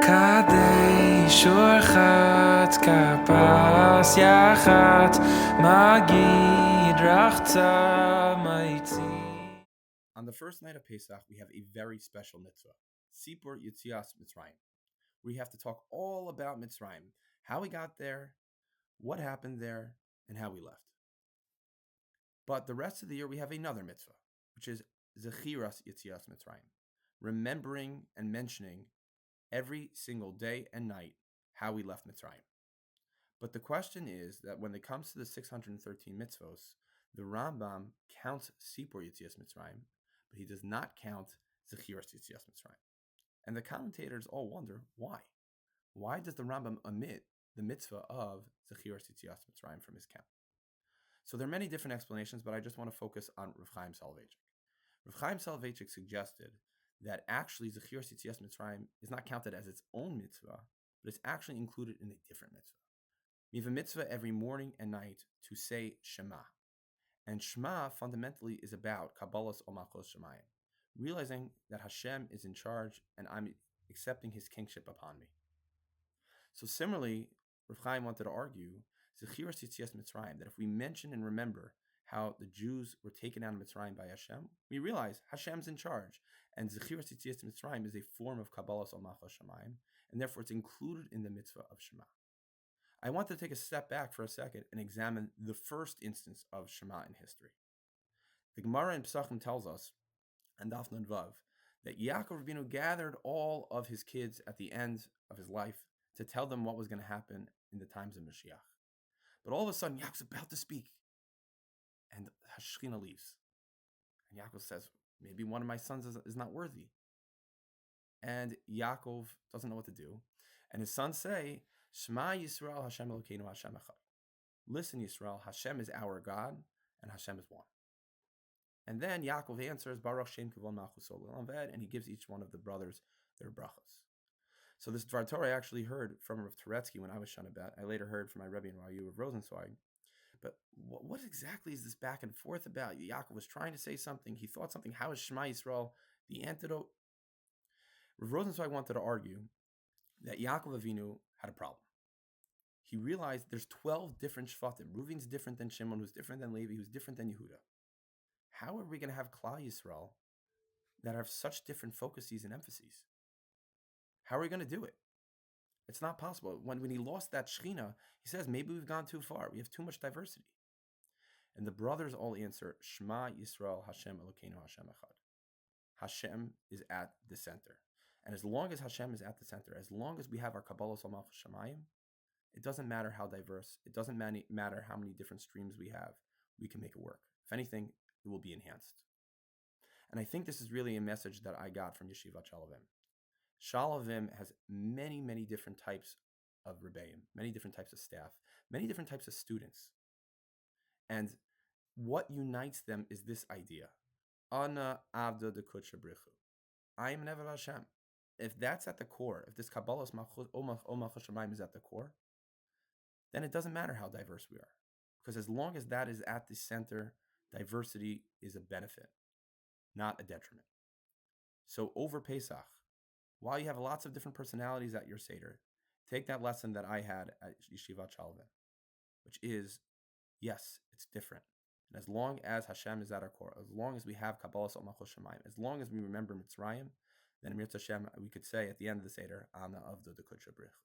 Kadei shorchat karpas yachat magid rachta maitzi. On the first night of Pesach, we have a very special mitzvah, Sipur Yitzias Mitzrayim. We have to talk all about Mitzrayim, how we got there, what happened there, and how we left. But the rest of the year, we have another mitzvah, which is Zechiras Yitzias Mitzrayim, remembering and mentioning every single day and night how we left Mitzrayim. But the question is that when it comes to the 613 mitzvos, the Rambam counts Sipur Yitzias Mitzrayim, but he does not count Zechiras Yitzias Mitzrayim. And the commentators all wonder why. Why does the Rambam omit the mitzvah of Zechiras Yitzias Mitzrayim from his count? So there are many different explanations, but I just want to focus on Rav Chaim Soloveitchik. Rav Chaim Soloveitchik suggested that actually Zechiras Yitzias Mitzrayim is not counted as its own mitzvah, but it's actually included in a different mitzvah. We have a mitzvah every morning and night to say Shema. And Shema fundamentally is about Kabbalas Omachos Shemayim, realizing that Hashem is in charge and I'm accepting his kingship upon me. So similarly, Rav Chaim wanted to argue Zechiras Yitzias Mitzrayim, that if we mention and remember how the Jews were taken out of Mitzrayim by Hashem, we realize Hashem's in charge. And Zechiras Yitzias Mitzrayim is a form of Kabbalas Omachos Shemayim, and therefore it's included in the mitzvah of Shema. I want to take a step back for a second and examine the first instance of Shema in history. The Gemara in Pesachim tells us, and Daf Nun Vav, that Yaakov Rabbeinu gathered all of his kids at the end of his life to tell them what was going to happen in the times of Mashiach. But all of a sudden, Yaakov's about to speak, and Shechina leaves. And Yaakov says, maybe one of my sons is not worthy. And Yaakov doesn't know what to do. And his sons say, Shema Yisrael Hashem Elokeinu Hashem Echad. Listen, Yisrael, Hashem is our God, and Hashem is one. And then Yaakov answers, Baruch Shem Kivon Malchus Olam Ved, and he gives each one of the brothers their brachos. So this Dvar Torah I actually heard from Rav Turetsky when I was Shanabat. I later heard from my Rebbe in Rayu of Rosenzweig. But what exactly is this back and forth about? Yaakov was trying to say something. He thought something. How is Shema Yisrael the antidote? Rav Rosenzweig wanted to argue that Yaakov Avinu had a problem. He realized there's 12 different Shvatim. Reuven's different than Shimon, who's different than Levi, who's different than Yehuda. How are we going to have Klal Yisrael that have such different focuses and emphases? How are we going to do it? It's not possible. When he lost that Shechina, he says, maybe we've gone too far. We have too much diversity. And the brothers all answer, Shema Yisrael Hashem Elokeinu Hashem Echad. Hashem is at the center. And as long as Hashem is at the center, as long as we have our Kabbalas Omachos Shemayim, it doesn't matter how diverse, it doesn't matter how many different streams we have, we can make it work. If anything, it will be enhanced. And I think this is really a message that I got from Yeshivat Sha'alvim. Sha'alvim has many, many different types of rebbeim, many different types of staff, many different types of students. And what unites them is this idea. Ana Avda de Kudsha Brichu. I am an Eved Hashem. If that's at the core, if this Kabbalas Omachos Shemayim is at the core, then it doesn't matter how diverse we are. Because as long as that is at the center, diversity is a benefit, not a detriment. So over Pesach, while you have lots of different personalities at your Seder, take that lesson that I had at Yeshivat Sha'alvim, which is, yes, it's different. And as long as Hashem is at our core, as long as we have Kabbalas Omachos Shemayim, as long as we remember Mitzrayim, then Mirz Hashem, we could say at the end of the Seder, Ana Avda de Kudsha Brichu.